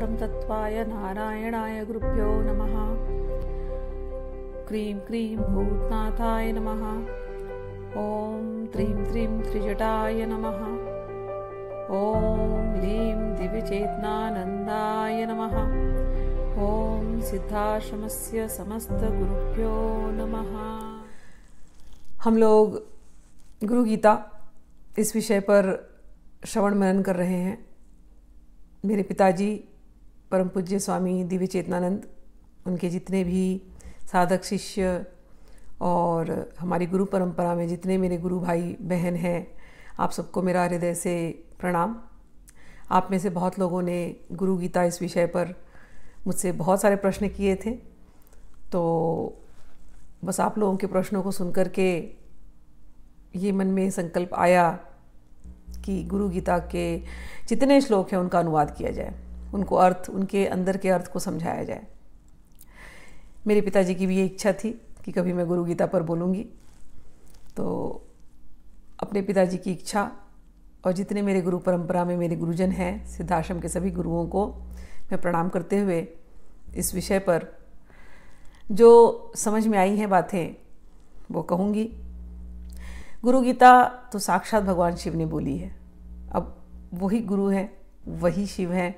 परम तत्वाय नारायणाय गुरुभ्यो नमः। क्रीं क्रीं भूतनाथाय नमः। ओम त्रीं त्रीं त्रिजटाय नमः। ओम लीं दिव्यचेतनानंदाय नमः। ओम सिद्धाश्रमस्य समस्त गुरुभ्यो नमः। हम लोग गुरु गीता इस विषय पर श्रवण मनन कर रहे हैं। मेरे पिताजी परम पूज्य स्वामी दिव्य चेतनानंद, उनके जितने भी साधक शिष्य और हमारी गुरु परंपरा में जितने मेरे गुरु भाई बहन हैं, आप सबको मेरा हृदय से प्रणाम। आप में से बहुत लोगों ने गुरु गीता इस विषय पर मुझसे बहुत सारे प्रश्न किए थे, तो बस आप लोगों के प्रश्नों को सुनकर के ये मन में संकल्प आया कि गुरु गीता के जितने श्लोक हैं उनका अनुवाद किया जाए, उनको अर्थ, उनके अंदर के अर्थ को समझाया जाए। मेरे पिताजी की भी ये इच्छा थी कि कभी मैं गुरु गीता पर बोलूँगी, तो अपने पिताजी की इच्छा और जितने मेरे गुरु परंपरा में मेरे गुरुजन हैं, सिद्धाश्रम के सभी गुरुओं को मैं प्रणाम करते हुए इस विषय पर जो समझ में आई हैं बातें वो कहूँगी। गुरु गीता तो साक्षात भगवान शिव ने बोली है। अब वही गुरु हैं, वही शिव हैं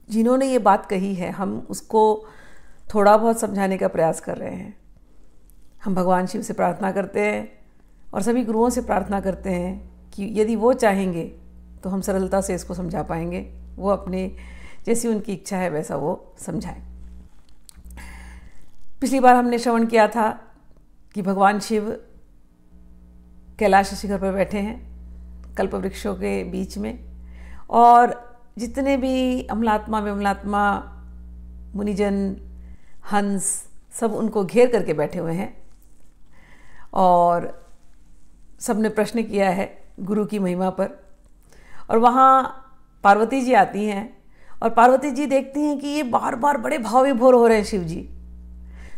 जिन्होंने ये बात कही है। हम उसको थोड़ा बहुत समझाने का प्रयास कर रहे हैं। हम भगवान शिव से प्रार्थना करते हैं और सभी गुरुओं से प्रार्थना करते हैं कि यदि वो चाहेंगे तो हम सरलता से इसको समझा पाएंगे। वो अपने जैसी उनकी इच्छा है वैसा वो समझाएं। पिछली बार हमने श्रवण किया था कि भगवान शिव कैलाश शिखर पर बैठे हैं कल्प वृक्षों के बीच में, और जितने भी अमलात्मा विमलात्मा मुनिजन हंस सब उनको घेर करके बैठे हुए हैं और सबने प्रश्न किया है गुरु की महिमा पर। और वहाँ पार्वती जी आती हैं और पार्वती जी देखती हैं कि ये बार बार बड़े भाव विभोर हो रहे हैं शिव जी।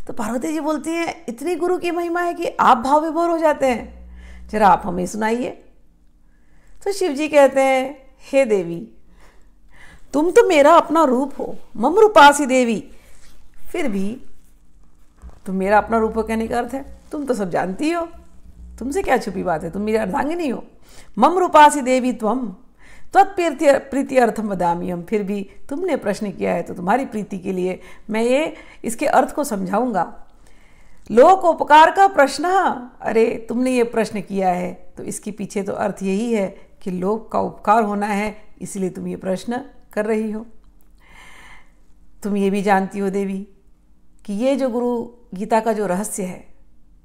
तो पार्वती जी बोलती हैं, इतनी गुरु की महिमा है कि आप भाव विभोर हो जाते हैं, जरा आप हमें सुनाइए। तो शिव जी कहते हैं, हे देवी, तुम तो मेरा अपना रूप हो, मम रूपासी देवी। फिर भी तुम मेरा अपना रूप हो कहने का अर्थ है तुम तो सब जानती हो, तुमसे क्या छुपी बात है, तुम मेरी अर्धांगिनी हो। मम रूपासी देवी त्वम प्रीति अर्थम वदामि हम। फिर भी तुमने प्रश्न किया है तो तुम्हारी प्रीति के लिए मैं ये इसके अर्थ को समझाऊंगा। लोक उपकार का प्रश्न, अरे तुमने ये प्रश्न किया है तो इसके पीछे तो अर्थ यही है कि लोक का उपकार होना है, इसलिए तुम ये प्रश्न कर रही हो। तुम ये भी जानती हो देवी कि ये जो गुरु गीता का जो रहस्य है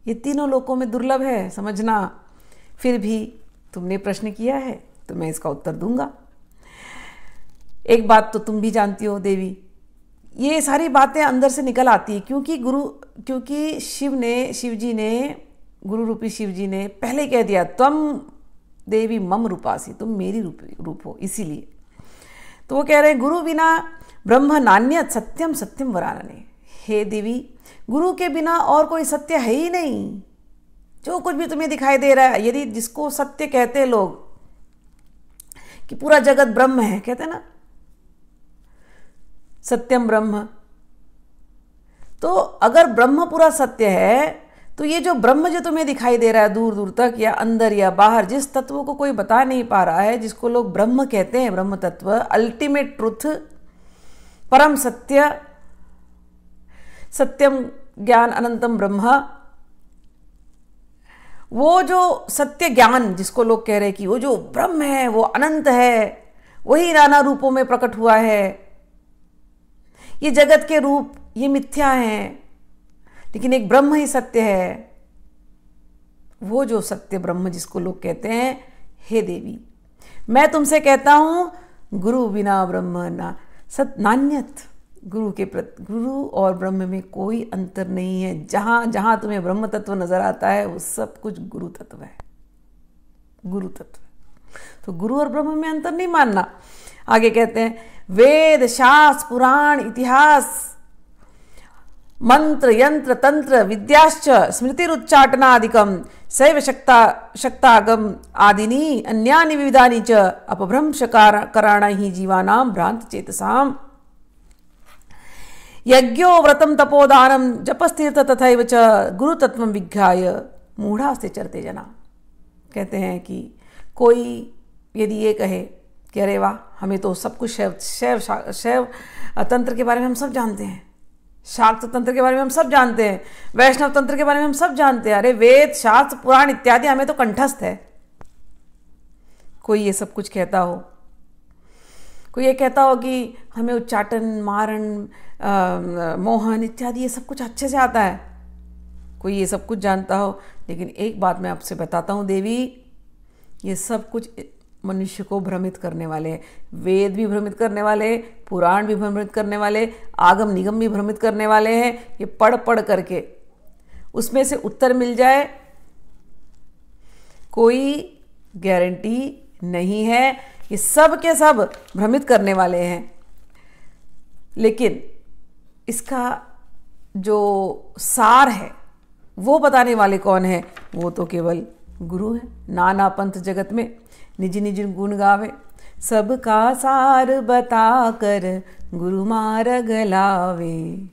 ये तीनों लोकों में दुर्लभ है, समझना। फिर भी तुमने प्रश्न किया है तो मैं इसका उत्तर दूंगा। एक बात तो तुम भी जानती हो देवी, ये सारी बातें अंदर से निकल आती है क्योंकि शिव जी ने गुरु रूपी शिव जी ने पहले कह दिया, त्वम देवी मम रूपासी, तुम मेरी रूप हो। इसीलिए तो वो कह रहे हैं, गुरु बिना ब्रह्म नान्यत सत्यम सत्यम वरानने। हे देवी, गुरु के बिना और कोई सत्य है ही नहीं। जो कुछ भी तुम्हें दिखाई दे रहा है, यदि जिसको सत्य कहते हैं लोग कि पूरा जगत ब्रह्म है, कहते हैं ना सत्यम ब्रह्म, तो अगर ब्रह्म पूरा सत्य है तो ये जो ब्रह्म जो तुम्हें दिखाई दे रहा है दूर दूर तक या अंदर या बाहर, जिस तत्व को कोई बता नहीं पा रहा है, जिसको लोग ब्रह्म कहते हैं, ब्रह्म तत्व, अल्टीमेट ट्रुथ, परम सत्य, सत्यम ज्ञान अनंतम ब्रह्म, वो जो सत्य ज्ञान जिसको लोग कह रहे हैं कि वो जो ब्रह्म है वो अनंत है, वही नाना रूपों में प्रकट हुआ है। ये जगत के रूप ये मिथ्या हैं, लेकिन एक ब्रह्म ही सत्य है। वो जो सत्य ब्रह्म जिसको लोग कहते हैं, हे देवी, मैं तुमसे कहता हूं गुरु बिना ब्रह्म नान्यत। गुरु और ब्रह्म में कोई अंतर नहीं है। जहां जहां तुम्हें ब्रह्म तत्व नजर आता है वो सब कुछ गुरु तत्व है, गुरु तत्व। तो गुरु और ब्रह्म में अंतर नहीं मानना। आगे कहते हैं, वेद शास्त्र पुराण इतिहास मंत्र यंत्र तंत्र विद्याश्च स्मृतिरुच्चाटनादिकम सैव शक्तागम आदिनी अन्यानि विविधानि च अपभ्रंश कराणैः जीवानां भ्रांत चेतसाम्। यज्ञो व्रतं तपोदानं जपस्तीर्थ तथैव च गुरुतत्वं विज्ञाय मूढ़ास्ते चरते जना। कहते हैं कि कोई यदि ये कहे कि अरे वाह, हमें तो सब कुछ शैव तंत्र के बारे में हम सब जानते हैं, शाक्त तंत्र के बारे में हम सब जानते हैं, वैष्णव तंत्र के बारे में हम सब जानते हैं, अरे वेद शास्त्र पुराण इत्यादि हमें तो कंठस्थ है। कोई ये सब कुछ कहता हो, कोई ये कहता हो कि हमें उच्चाटन, मारण, मोहन इत्यादि ये सब कुछ अच्छे से आता है, कोई ये सब कुछ जानता हो, लेकिन एक बात मैं आपसे बताता हूँ देवी, ये सब कुछ मनुष्य को भ्रमित करने वाले हैं। वेद भी भ्रमित करने वाले, पुराण भी भ्रमित करने वाले, आगम निगम भी भ्रमित करने वाले हैं। ये पढ़ पढ़ करके उसमें से उत्तर मिल जाए कोई गारंटी नहीं है। ये सब के सब भ्रमित करने वाले हैं, लेकिन इसका जो सार है वो बताने वाले कौन है? वो तो केवल गुरु है। नाना पंथ जगत में निज निज गुण गावे, सबका सार बता कर गुरु मार्ग लावे।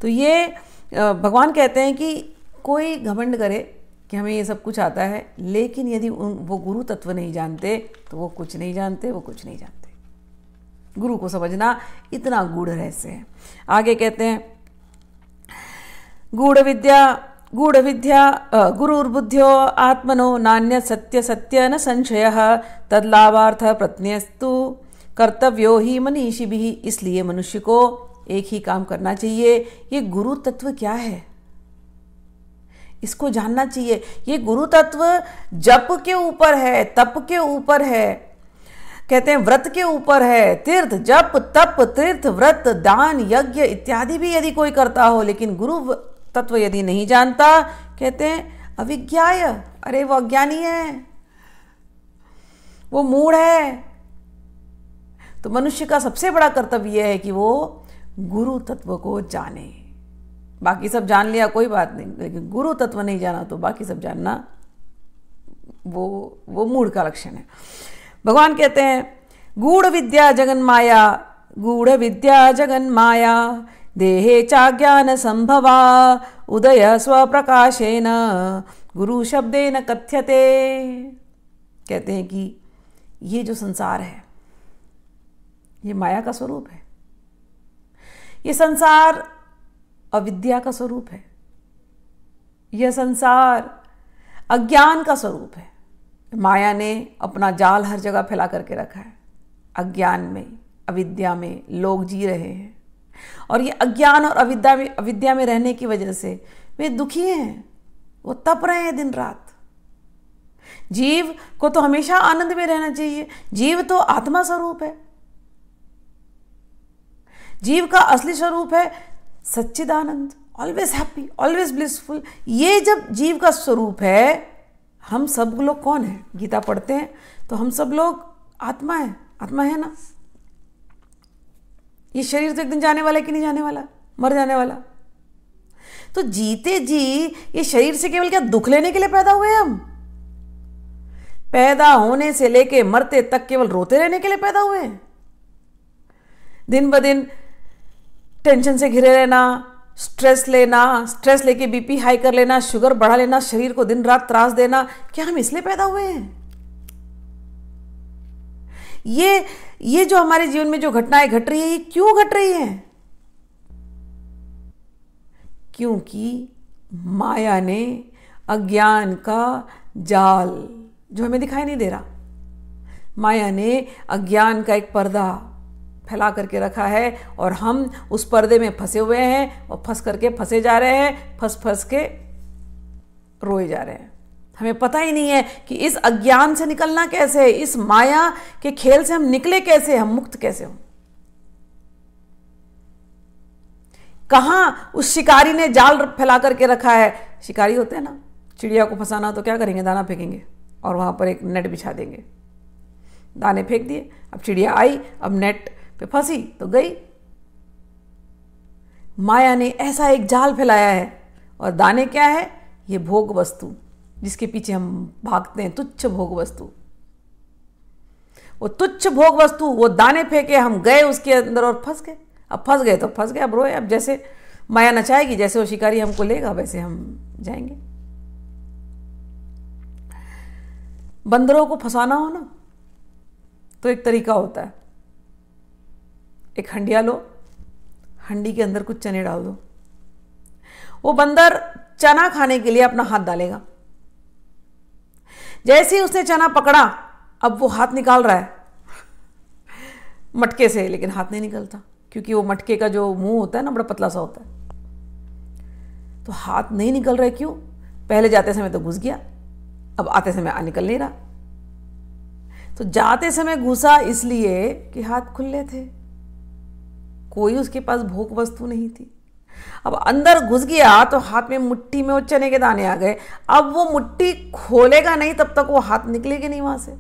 तो ये भगवान कहते हैं कि कोई घमंड करे कि हमें ये सब कुछ आता है, लेकिन यदि वो गुरु तत्व नहीं जानते तो वो कुछ नहीं जानते, वो कुछ नहीं जानते। गुरु को समझना इतना गूढ़ रहस्य है। आगे कहते हैं गूढ़ विद्या गुरुर्बुद्ध्यो आत्मनो नान्य सत्य सत्य न संशयः तद्लाभार्थ प्रत्यस्तु कर्तव्यो ही मनीषिभिः। इसलिए मनुष्य को एक ही काम करना चाहिए। ये गुरु तत्व क्या है इसको जानना चाहिए। ये गुरु तत्व जप के ऊपर है, तप के ऊपर है, कहते हैं व्रत के ऊपर है। तीर्थ, जप, तप, तीर्थ, व्रत, दान, यज्ञ इत्यादि भी यदि कोई करता हो, लेकिन गुरु तत्व यदि नहीं जानता, कहते हैं अविज्ञाय, अरे वो अज्ञानी है, वो मूढ़ है। तो मनुष्य का सबसे बड़ा कर्तव्य यह है कि वो गुरु तत्व को जाने। बाकी सब जान लिया कोई बात नहीं, लेकिन गुरु तत्व नहीं जाना तो बाकी सब जानना वो मूढ़ का लक्षण है। भगवान कहते हैं गूढ़ विद्या जगन माया, गूढ़ विद्या जगन माया, देहे चाज्ञान संभवा, उदय स्वप्रकाशेन गुरु शब्देन कथ्यते। कहते हैं कि ये जो संसार है ये माया का स्वरूप है। ये संसार अविद्या का स्वरूप है। यह संसार अज्ञान का स्वरूप है। माया ने अपना जाल हर जगह फैला करके रखा है। अज्ञान में, अविद्या में लोग जी रहे हैं, और ये अज्ञान और अविद्या में रहने की वजह से वे दुखी हैं, वो तप रहे हैं दिन रात। जीव को तो हमेशा आनंद में रहना चाहिए। जीव तो आत्मा स्वरूप है। जीव का असली स्वरूप है सच्चिदानंद, ऑलवेज हैप्पी, ऑलवेज ब्लिसफुल। ये जब जीव का स्वरूप है, हम सब लोग कौन है? गीता पढ़ते हैं तो हम सब लोग आत्मा है। आत्मा है ना। ये शरीर तो एक दिन जाने वाला है कि नहीं जाने वाला, मर जाने वाला। तो जीते जी ये शरीर से केवल क्या दुख लेने के लिए पैदा हुए? हम पैदा होने से लेके मरते तक केवल रोते रहने के लिए पैदा हुए? दिन ब दिन टेंशन से घिरे रहना, स्ट्रेस लेना, स्ट्रेस लेके बीपी हाई कर लेना, शुगर बढ़ा लेना, शरीर को दिन रात त्रास देना, क्या हम इसलिए पैदा हुए हैं? ये जो हमारे जीवन में जो घटनाएं घट रही है, ये क्यों घट रही है? क्योंकि माया ने अज्ञान का जाल, जो हमें दिखाई नहीं दे रहा, माया ने अज्ञान का एक पर्दा फैला करके रखा है, और हम उस पर्दे में फंसे हुए हैं, और फंस करके फंसे जा रहे हैं, फंस फंस के रोए जा रहे हैं। हमें पता ही नहीं है कि इस अज्ञान से निकलना कैसे है, इस माया के खेल से हम निकले कैसे, हम मुक्त कैसे हों। कहां उस शिकारी ने जाल फैला करके रखा है। शिकारी होते हैं ना, चिड़िया को फंसाना तो क्या करेंगे? दाना फेंकेंगे और वहां पर एक नेट बिछा देंगे। दाने फेंक दिए, अब चिड़िया आई, अब नेट पे फंसी तो गई। माया ने ऐसा एक जाल फैलाया है, और दाने क्या है? ये भोग वस्तु, जिसके पीछे हम भागते हैं, तुच्छ भोग वस्तु। वो तुच्छ भोग वस्तु, वो दाने फेंके, हम गए उसके अंदर और फंस गए। अब फंस गए तो फंस गए, अब रोए। अब जैसे माया नचाएगी, जैसे वो शिकारी हमको लेगा, वैसे हम जाएंगे। बंदरों को फंसाना हो ना, तो एक तरीका होता है। एक हंडिया लो, हंडी के अंदर कुछ चने डाल दो। वो बंदर चना खाने के लिए अपना हाथ डालेगा। जैसे ही उसने चना पकड़ा, अब वो हाथ निकाल रहा है मटके से, लेकिन हाथ नहीं निकलता, क्योंकि वो मटके का जो मुंह होता है ना, बड़ा पतला सा होता है। तो हाथ नहीं निकल रहा है। क्यों? पहले जाते समय तो घुस गया, अब आते समय निकल नहीं रहा। तो जाते समय घुसा इसलिए कि हाथ खुले थे, कोई उसके पास भोग वस्तु नहीं थी। अब अंदर घुस गया तो हाथ में, मुट्ठी में वो चने के दाने आ गए। अब वो मुट्ठी खोलेगा नहीं तब तक वो हाथ निकलेगा नहीं वहां से।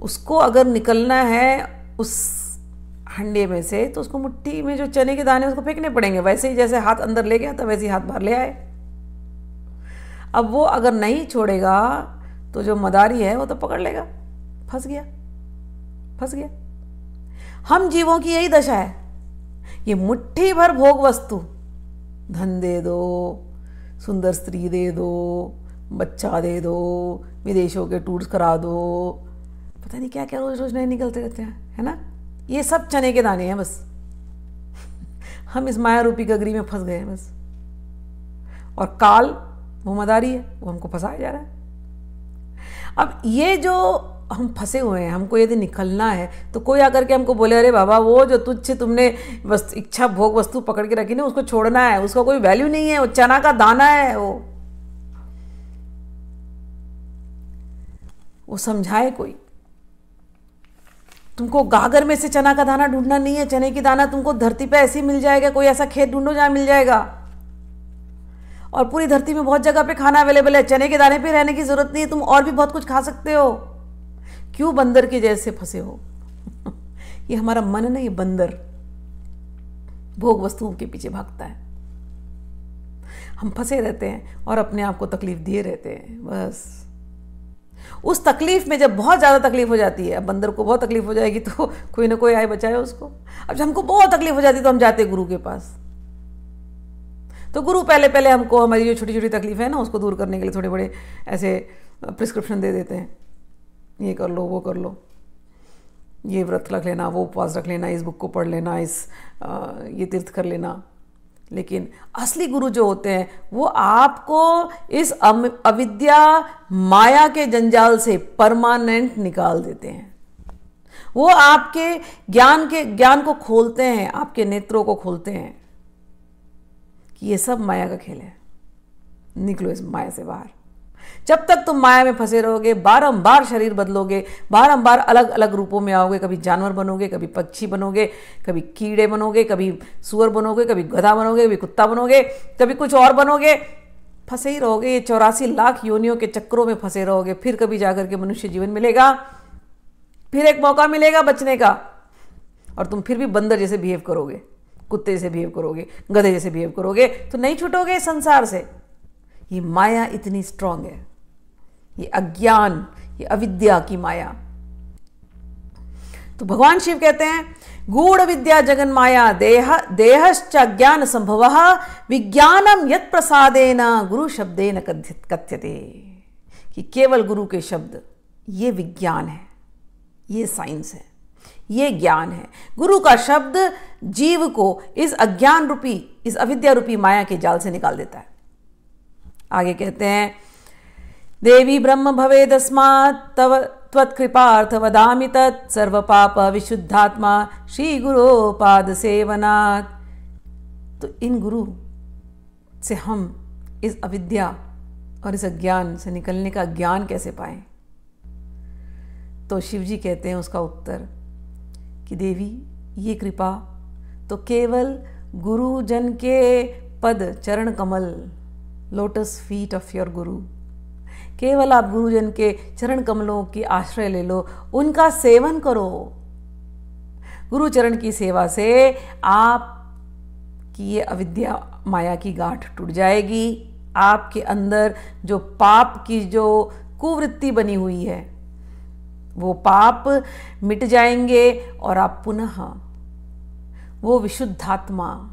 उसको अगर निकलना है उस हंडे में से, तो उसको मुट्ठी में जो चने के दाने उसको फेंकने पड़ेंगे। वैसे ही जैसे हाथ अंदर ले गया था, वैसे ही हाथ बाहर ले आए। अब वो अगर नहीं छोड़ेगा तो जो मदारी है वो तो पकड़ लेगा। फंस गया, फंस गया। हम जीवों की यही दशा है। ये मुट्ठी भर भोग वस्तु, धन दे दो, सुंदर स्त्री दे दो, बच्चा दे दो, विदेशों के टूर्स करा दो, पता नहीं क्या क्या रोज रोज नए निकलते रहते हैं, है ना। ये सब चने के दाने हैं बस। हम इस माया रूपी गगरी में फंस गए हैं बस। और काल वो मदारी है, वो हमको फंसाया जा रहा है। अब ये जो हम फंसे हुए हैं, हमको यदि निकलना है, तो कोई आकर के हमको बोले, अरे बाबा वो जो तुझसे तुमने इच्छा भोग वस्तु पकड़ के रखी ना, उसको छोड़ना है, उसका कोई वैल्यू नहीं है, वो चना का दाना है। वो समझाए कोई। तुमको गागर में से चना का दाना ढूंढना नहीं है। चने की दाना तुमको धरती पे ऐसे ही मिल जाएगा। कोई ऐसा खेत ढूंढो जहां मिल जाएगा। और पूरी धरती में बहुत जगह पे खाना अवेलेबल है। चने के दाने पे रहने की जरूरत नहीं है, तुम और भी बहुत कुछ खा सकते हो। क्यों बंदर के जैसे फंसे हो? ये हमारा मन नहीं, बंदर भोग वस्तुओं के पीछे भागता है। हम फंसे रहते हैं और अपने आप को तकलीफ दिए रहते हैं बस। उस तकलीफ में जब बहुत ज्यादा तकलीफ हो जाती है, अब बंदर को बहुत तकलीफ हो जाएगी तो कोई ना कोई आए बचाए उसको। अब जब हमको बहुत तकलीफ हो जाती है तो हम जाते गुरु के पास। तो गुरु पहले पहले हमको हमारी जो छोटी छोटी तकलीफ है ना, उसको दूर करने के लिए थोड़े बड़े ऐसे प्रिस्क्रिप्शन दे देते हैं। ये कर लो, वो कर लो, ये व्रत रख लेना, वो उपवास रख लेना, इस बुक को पढ़ लेना, ये तीर्थ कर लेना। लेकिन असली गुरु जो होते हैं वो आपको इस अविद्या माया के जंजाल से परमानेंट निकाल देते हैं। वो आपके ज्ञान को खोलते हैं, आपके नेत्रों को खोलते हैं कि ये सब माया का खेल है, निकलो इस माया से बाहर। जब तक तुम माया में फंसे रहोगे, बारंबार शरीर बदलोगे, बारंबार अलग अलग रूपों में आओगे। कभी जानवर बनोगे, कभी पक्षी बनोगे, कभी कीड़े बनोगे, कभी सूअर बनोगे, कभी गधा बनोगे, कभी कुत्ता बनोगे, कभी कुछ और बनोगे। फंसे ही रहोगे। ये 84 लाख योनियों के चक्रों में फंसे रहोगे। फिर कभी जाकर के मनुष्य जीवन मिलेगा, फिर एक मौका मिलेगा बचने का, और तुम फिर भी बंदर जैसे बिहेव करोगे, कुत्ते जैसे बिहेव करोगे, गधे जैसे बिहेव करोगे, तो नहीं छूटोगे संसार से। ये माया इतनी स्ट्रांग है, ये अज्ञान, ये अविद्या की माया। तो भगवान शिव कहते हैं, गूढ़ विद्या जगन माया देहश्च ज्ञान संभव विज्ञानम यत् प्रसादेन गुरु शब्देन कथ्यते। कि केवल गुरु के शब्द, ये विज्ञान है, ये साइंस है, ये ज्ञान है। गुरु का शब्द जीव को इस अज्ञान रूपी, इस अविद्या रूपी माया के जाल से निकाल देता है। आगे कहते हैं, देवी ब्रह्म भवेदस्मात् तव त्वत्कृपार्थ वदामि तत् सर्व पाप विशुद्धात्मा श्री गुरो पाद सेवनात्। तो इन गुरु से हम इस अविद्या और इस अज्ञान से निकलने का ज्ञान कैसे पाएं? तो शिव जी कहते हैं उसका उत्तर कि देवी, ये कृपा तो केवल गुरु जन के पद चरण कमल, लोटस फीट ऑफ योर गुरु, केवल आप गुरुजन के चरण कमलों की आश्रय ले लो, उनका सेवन करो। गुरु चरण की सेवा से आप की ये अविद्या माया की गांठ टूट जाएगी आपके अंदर जो पाप की जो कुवृत्ति बनी हुई है वो पाप मिट जाएंगे और आप पुनः वो विशुद्धात्मा,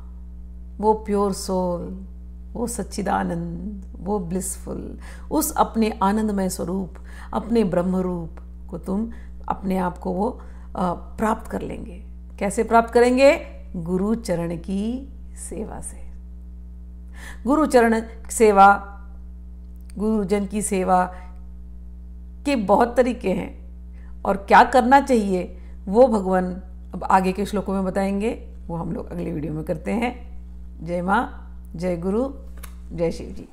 वो प्योर सोल, वो सच्चिदानंद, वो ब्लिसफुल, उस अपने आनंदमय स्वरूप, अपने ब्रह्म रूप को तुम अपने आप को वो प्राप्त कर लेंगे। कैसे प्राप्त करेंगे? गुरु चरण की सेवा से। गुरु चरण सेवा, गुरुजन की सेवा के बहुत तरीके हैं और क्या करना चाहिए वो भगवान अब आगे के श्लोकों में बताएंगे। वो हम लोग अगले वीडियो में करते हैं। जय माँ, जय गुरु, जय शिव जी।